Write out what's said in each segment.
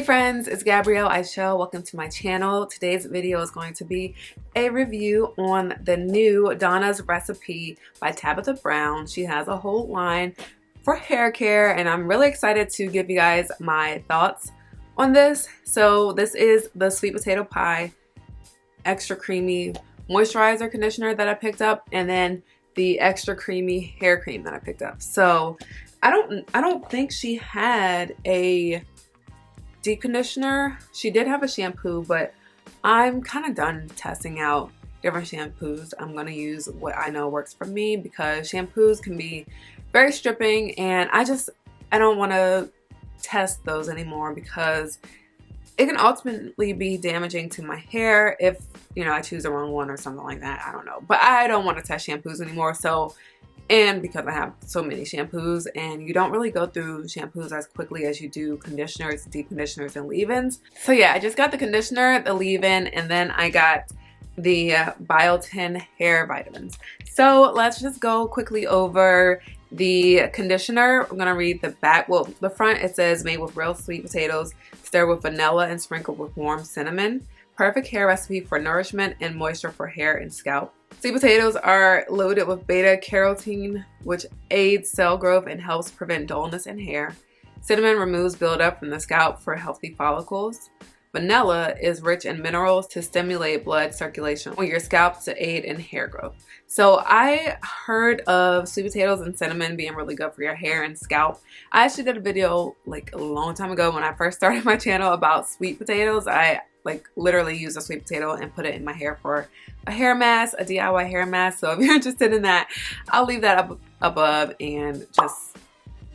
friends, it's Gabrielle Ishell. Welcome to my channel. Today's video is going to be a review on the new Donna's Recipe by Tabitha Brown. She has a whole line for hair care and I'm really excited to give you guys my thoughts on this. So this is the sweet potato pie extra creamy moisturizer conditioner that I picked up, and then the extra creamy hair cream that I picked up. So I don't think she had a deep conditioner. She did have a shampoo, but I'm kind of done testing out different shampoos. I'm going to use what I know works for me because shampoos can be very stripping and I don't want to test those anymore because it can ultimately be damaging to my hair if, you know, I choose the wrong one or something like that. I don't know. But I don't want to test shampoos anymore. So, and because I have so many shampoos and you don't really go through shampoos as quickly as you do conditioners, deep conditioners, and leave-ins. So yeah, I just got the conditioner, the leave-in, and then I got the Biotin hair vitamins. So let's just go quickly over the conditioner. I'm going to read the back. Well, the front, it says made with real sweet potatoes, stir with vanilla and sprinkled with warm cinnamon. Perfect hair recipe for nourishment and moisture for hair and scalp. Sweet potatoes are loaded with beta carotene, which aids cell growth and helps prevent dullness in hair. Cinnamon removes buildup from the scalp for healthy follicles. Vanilla is rich in minerals to stimulate blood circulation on your scalp to aid in hair growth. So I heard of sweet potatoes and cinnamon being really good for your hair and scalp. I actually did a video like a long time ago when I first started my channel about sweet potatoes. I like literally used a sweet potato and put it in my hair for a hair mask, a DIY hair mask. So if you're interested in that, I'll leave that up above. And just,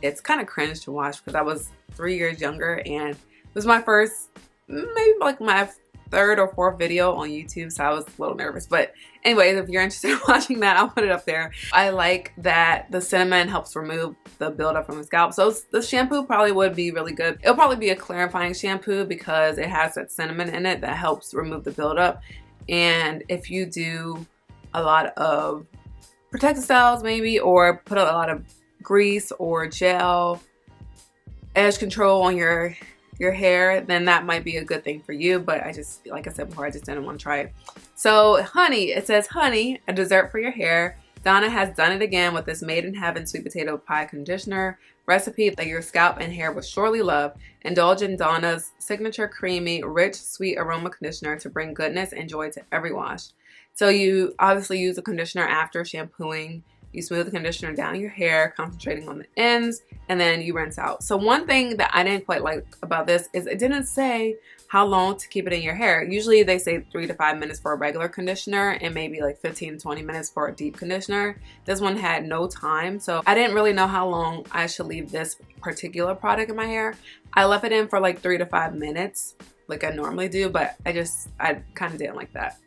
it's kind of cringe to watch because I was 3 years younger and it was my first, maybe like my third or fourth video on YouTube, so I was a little nervous. But anyways, if you're interested in watching that, I'll put it up there. I like that the cinnamon helps remove the buildup from the scalp. So the shampoo probably would be really good. It'll probably be a clarifying shampoo because it has that cinnamon in it that helps remove the buildup. And if you do a lot of protective styles maybe, or put a lot of grease or gel, edge control on your hair, then that might be a good thing for you. But I just, like I said before, I just didn't want to try it. So honey, it says honey, a dessert for your hair. Donna has done it again with this made in heaven sweet potato pie conditioner recipe that your scalp and hair will surely love. Indulge in Donna's signature creamy, rich, sweet aroma conditioner to bring goodness and joy to every wash. So you obviously use the conditioner after shampooing. You smooth the conditioner down your hair, concentrating on the ends, and then you rinse out. So one thing that I didn't quite like about this is it didn't say how long to keep it in your hair. Usually they say 3 to 5 minutes for a regular conditioner and maybe like 15 to 20 minutes for a deep conditioner. This one had no time, so I didn't really know how long I should leave this particular product in my hair. I left it in for like 3 to 5 minutes like I normally do, but I kind of didn't like that.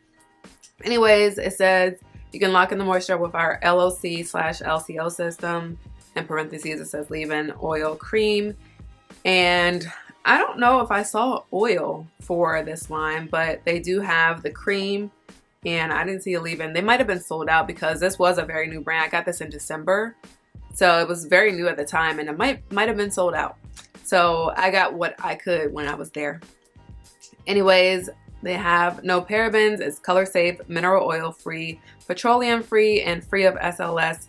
Anyways, it says you can lock in the moisture with our LOC/LCO system. In parentheses, it says leave-in oil cream. And I don't know if I saw oil for this line, but they do have the cream. And I didn't see a leave-in. They might have been sold out because this was a very new brand. I got this in December. So it was very new at the time and it might have been sold out. So I got what I could when I was there. Anyways, they have no parabens, it's color safe, mineral oil free, petroleum free, and free of SLS/SLES.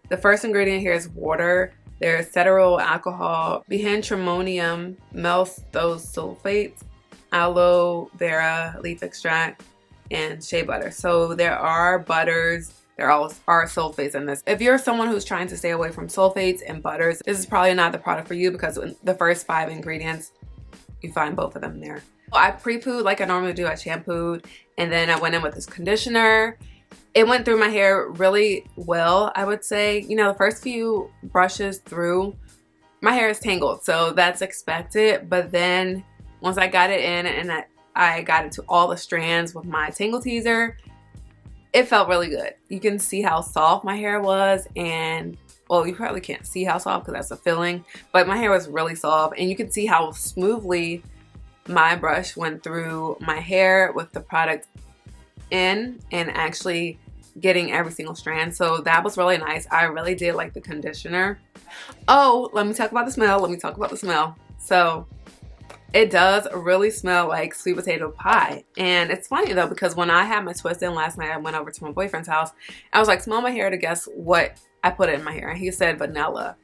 The first ingredient here is water. There's cetearyl alcohol, bihentrimonium, malthosulfate, aloe vera leaf extract, and shea butter. So there are butters. There are sulfates in this. If you're someone who's trying to stay away from sulfates and butters, this is probably not the product for you because the first 5 ingredients, you find both of them there. I pre-pooed like I normally do. I shampooed and then I went in with this conditioner. It went through my hair really well, I would say. You know, the first few brushes through, my hair is tangled, so that's expected. But then once I got it in and I got it to all the strands with my tangle teaser, it felt really good. You can see how soft my hair was, and well, you probably can't see how soft because that's a filling, but my hair was really soft and you can see how smoothly my brush went through my hair with the product in and actually getting every single strand. So that was really nice. I really did like the conditioner. Oh, let me talk about the smell. So it does really smell like sweet potato pie. And it's funny though, because when I had my twist in last night, I went over to my boyfriend's house. I was like, smell my hair to guess what I put in my hair. And he said vanilla.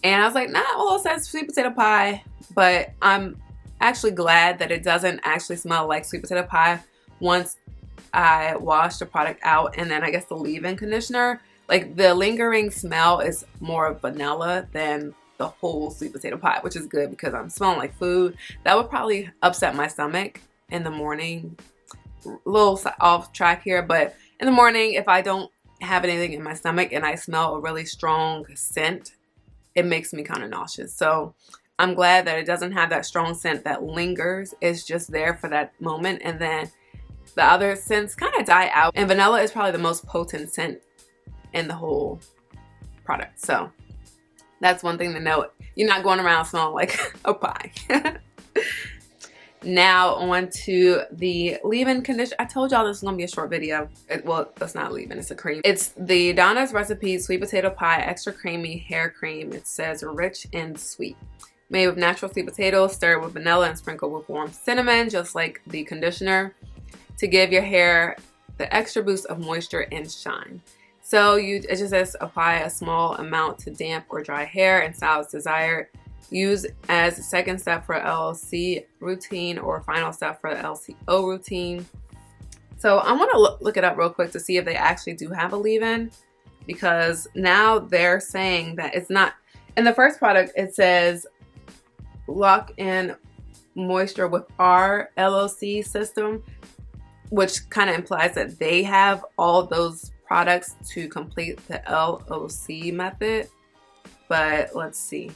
And I was like, nah, well, it says sweet potato pie. But I'm actually glad that it doesn't actually smell like sweet potato pie once I wash the product out. And then I guess the leave-in conditioner, like the lingering smell is more of vanilla than the whole sweet potato pie, which is good because I'm smelling like food. That would probably upset my stomach in the morning. A little off track here, but in the morning, if I don't have anything in my stomach and I smell a really strong scent, it makes me kind of nauseous. So I'm glad that it doesn't have that strong scent that lingers. It's just there for that moment, and then the other scents kind of die out. And vanilla is probably the most potent scent in the whole product. So that's one thing to note. You're not going around smelling like a pie. Now on to the leave-in conditioner. I told y'all this was going to be a short video. Well, it's not leave-in, it's a cream. It's the Donna's Recipe Sweet Potato Pie Extra Creamy Hair Cream. It says rich and sweet. Made with natural sweet potatoes, stirred with vanilla and sprinkled with warm cinnamon, just like the conditioner, to give your hair the extra boost of moisture and shine. So it just says apply a small amount to damp or dry hair and styles desired. Use as a second step for LLC routine or final step for the LCO routine. So I want to look it up real quick to see if they actually do have a leave-in, because now they're saying that it's not. In the first product, it says lock in moisture with our LLC system, which kind of implies that they have all those products to complete the LOC method. But let's see.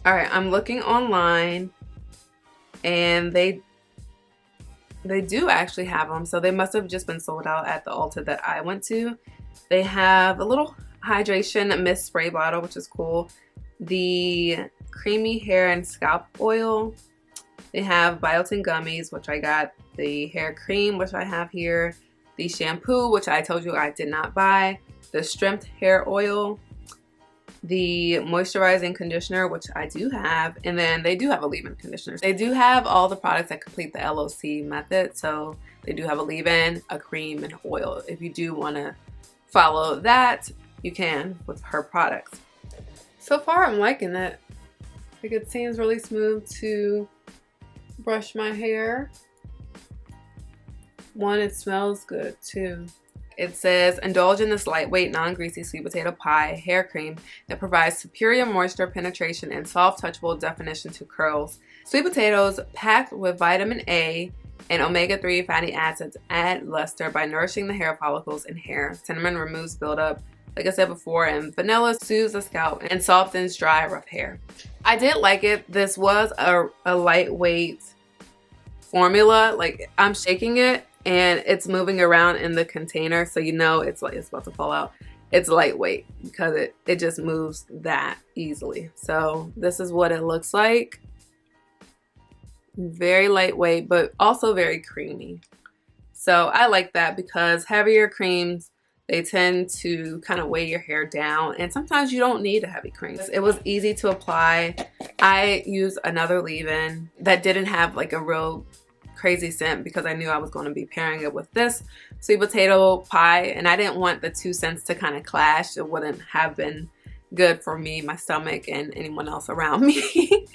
All right, I'm looking online and they do actually have them. So they must have just been sold out at the Ulta that I went to. They have a little hydration mist spray bottle, which is cool. The creamy hair and scalp oil. They have Biotin gummies, which I got. The hair cream, which I have here. The shampoo, which I told you I did not buy. The stripped hair oil. The moisturizing conditioner, which I do have. And then they do have a leave-in conditioner. They do have all the products that complete the LOC method. So they do have a leave-in, a cream, and oil. If you do want to follow that, you can with her products. So far, I'm liking it. Like, it seems really smooth to brush my hair. One, it smells good too. It says, indulge in this lightweight, non-greasy sweet potato pie hair cream that provides superior moisture penetration and soft, touchable definition to curls. Sweet potatoes packed with vitamin A and omega-3 fatty acids add luster by nourishing the hair follicles and hair. Cinnamon removes buildup, like I said before, and vanilla soothes the scalp and softens dry, rough hair. I did like it. This was a lightweight formula. Like, I'm shaking it and it's moving around in the container, so you know it's like it's about to fall out. It's lightweight because it just moves that easily. So this is what it looks like. Very lightweight, but also very creamy. So I like that, because heavier creams, they tend to kind of weigh your hair down, and sometimes you don't need a heavy cream. It was easy to apply. I used another leave-in that didn't have like a real crazy scent, because I knew I was going to be pairing it with this sweet potato pie, and I didn't want the two scents to kind of clash. It wouldn't have been good for me, my stomach, and anyone else around me.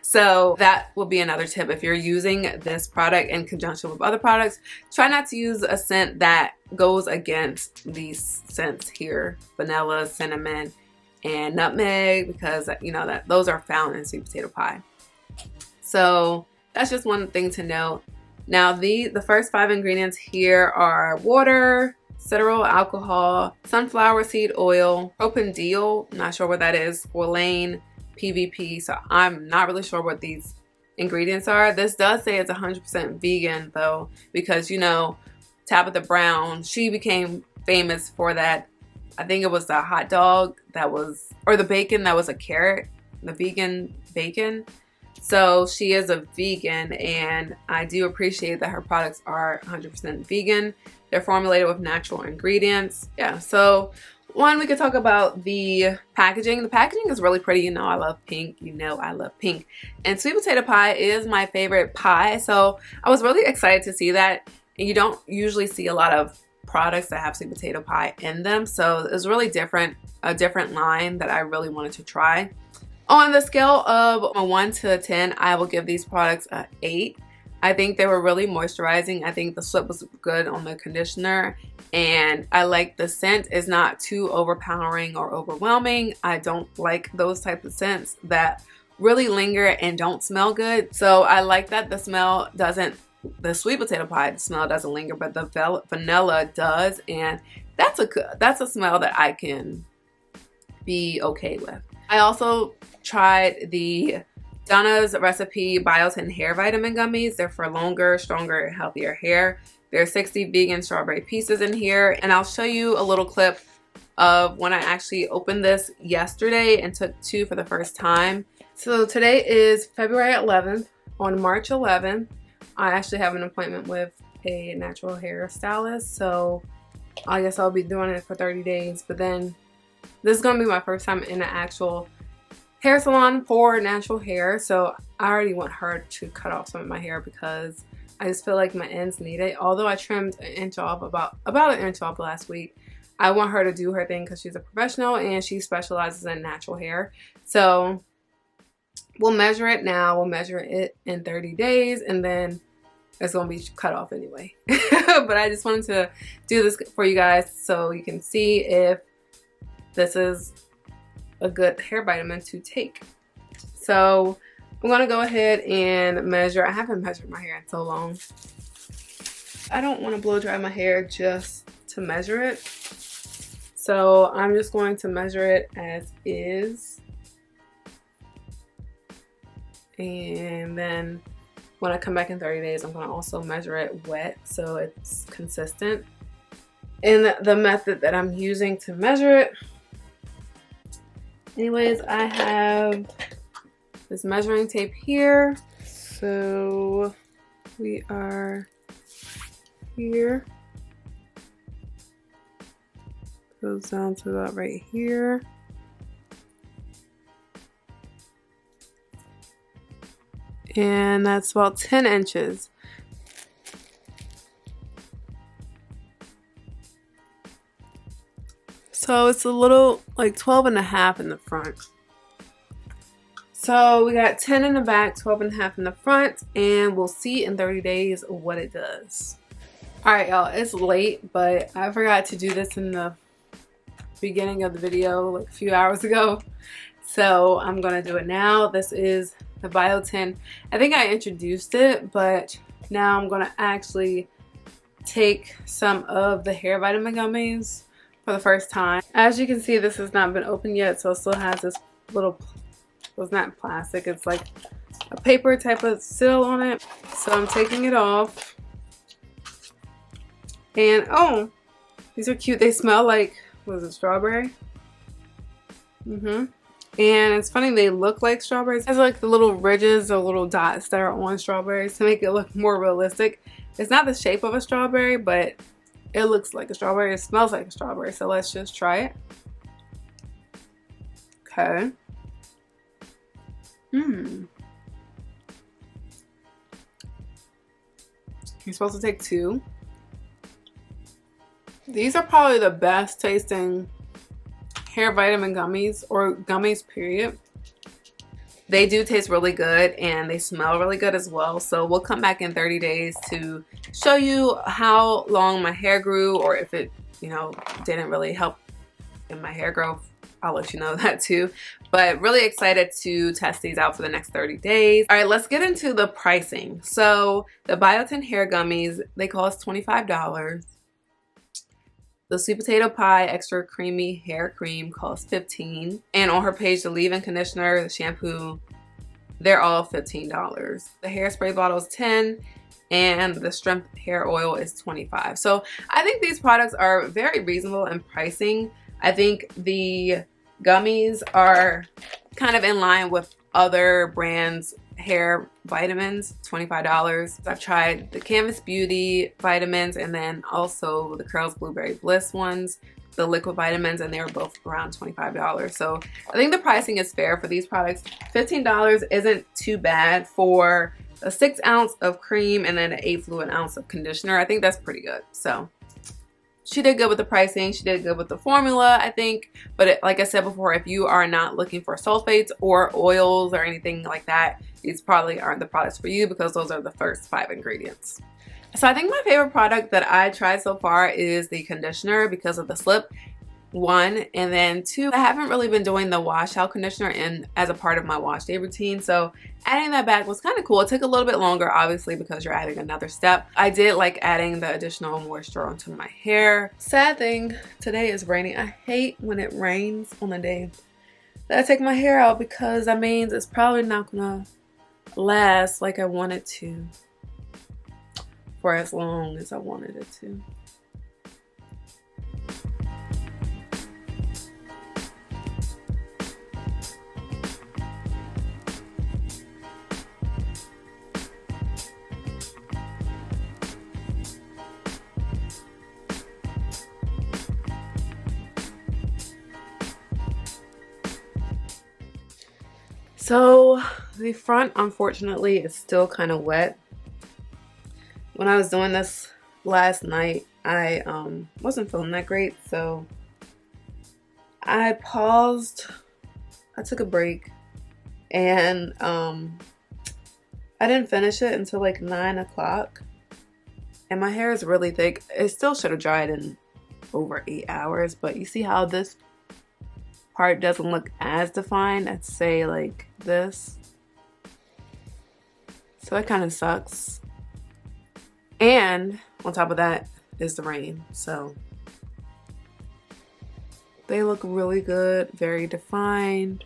So that will be another tip. If you're using this product in conjunction with other products, try not to use a scent that goes against these scents here: vanilla, cinnamon, and nutmeg, because you know that those are found in sweet potato pie. So that's just one thing to note. Now the first 5 ingredients here are water, cetyl alcohol, sunflower seed oil, propanediol, not sure what that is, squalane, PVP. So I'm not really sure what these ingredients are. This does say it's 100% vegan though, because you know Tabitha Brown, she became famous for that. I think it was the hot dog that was, or the bacon that was a carrot, the vegan bacon. So she is a vegan, and I do appreciate that her products are 100% vegan. They're formulated with natural ingredients. Yeah, so One, we could talk about the packaging. The packaging is really pretty. You know I love pink. You know I love pink. And sweet potato pie is my favorite pie. So I was really excited to see that. And you don't usually see a lot of products that have sweet potato pie in them. So it was really different, a different line that I really wanted to try. On the scale of a 1 to 10, I will give these products an 8. I think they were really moisturizing. I think the slip was good on the conditioner, and I like the scent is not too overpowering or overwhelming. I don't like those types of scents that really linger and don't smell good. So I like that the smell doesn't, the sweet potato pie smell doesn't linger, but the vanilla does, and that's a smell that I can be okay with. I also tried the Donna's Recipe Biotin Hair Vitamin Gummies. They're for longer, stronger, healthier hair. There are 60 vegan strawberry pieces in here, and I'll show you a little clip of when I actually opened this yesterday and took 2 for the first time. So today is February 11th. On March 11th, I actually have an appointment with a natural hair stylist, so I guess I'll be doing it for 30 days, but then this is going to be my first time in an actual hair salon for natural hair, so I already want her to cut off some of my hair because I just feel like my ends need it. Although I trimmed an inch off, about an inch off last week, I want her to do her thing because she's a professional and she specializes in natural hair. So we'll measure it now. We'll measure it in 30 days, and then it's going to be cut off anyway. But I just wanted to do this for you guys so you can see if this is a good hair vitamin to take. So I'm gonna go ahead and measure. I haven't measured my hair in so long. I don't want to blow dry my hair just to measure it, so I'm just going to measure it as is, and then when I come back in 30 days I'm going to also measure it wet so it's consistent. And the method that I'm using to measure it, anyways, I have this measuring tape here. So we are here. Goes down to about right here. And that's about 10 inches. So it's a little like 12.5 in the front. So we got 10 in the back, 12.5 in the front, and we'll see in 30 days what it does. Alright y'all, it's late, but I forgot to do this in the beginning of the video like a few hours ago. So I'm gonna do it now. This is the Biotin. I think I introduced it, but now I'm gonna actually take some of the hair vitamin gummies for the first time. As you can see, this has not been opened yet, so it still has this little, well, it's not plastic, it's like a paper type of seal on it. So I'm taking it off. And oh, these are cute. They smell like, what is it, strawberry? And it's funny, they look like strawberries. It has like the little ridges or little dots that are on strawberries to make it look more realistic. It's not the shape of a strawberry, but it looks like a strawberry. It smells like a strawberry. So let's just try it. Okay. You're supposed to take 2. These are probably the best tasting hair vitamin gummies, or gummies period. They do taste really good and they smell really good as well. So we'll come back in 30 days to show you how long my hair grew, or if it, you know, didn't really help in my hair growth. I'll let you know that too. But really excited to test these out for the next 30 days. All right, let's get into the pricing. So the Biotin hair gummies, they cost $25. The sweet potato pie extra creamy hair cream costs $15. And on her page, the leave-in conditioner, the shampoo, they're all $15. The hairspray bottle is $10, and the strength hair oil is $25. So I think these products are very reasonable in pricing. I think the gummies are kind of in line with other brands' hair vitamins, $25. I've tried the Canvas Beauty vitamins and then also the Curls Blueberry Bliss ones, the liquid vitamins, and they were both around $25. So I think the pricing is fair for these products. $15 isn't too bad for a 6 ounce of cream and then an 8 fluid ounce of conditioner. I think that's pretty good. So she did good with the pricing. She did good with the formula, I think. But like I said before, if you are not looking for sulfates or oils or anything like that, these probably aren't the products for you, because those are the first 5 ingredients. So I think my favorite product that I tried so far is the conditioner because of the slip, 1, and then 2, I haven't really been doing the wash out conditioner as a part of my wash day routine, so adding that back was kind of cool. It took a little bit longer, obviously, because you're adding another step. I did like adding the additional moisture onto my hair. Sad thing, today is raining. I hate when it rains on the day that I take my hair out, because that means it's probably not gonna last like I want it to, for as long as I wanted it to. So the front, unfortunately, is still kind of wet. When I was doing this last night, I wasn't feeling that great, so I paused. I took a break, and I didn't finish it until like 9 o'clock. And my hair is really thick. It still should have dried in over 8 hours, but you see how this part doesn't look as defined as, say, like this. So it kind of sucks. And on top of that is the rain. So they look really good, very defined.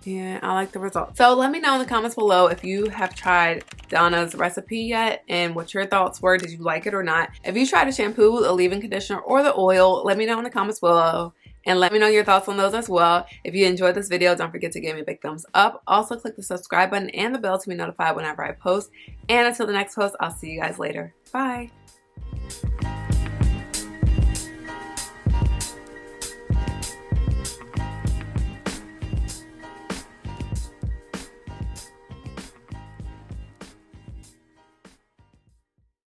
Yeah, I like the results. So let me know in the comments below if you have tried Donna's recipe yet and what your thoughts were. Did you like it or not? If you tried the shampoo, the leave-in conditioner, or the oil, let me know in the comments below. And let me know your thoughts on those as well. If you enjoyed this video, don't forget to give me a big thumbs up. Also, click the subscribe button and the bell to be notified whenever I post. And until the next post, I'll see you guys later. Bye.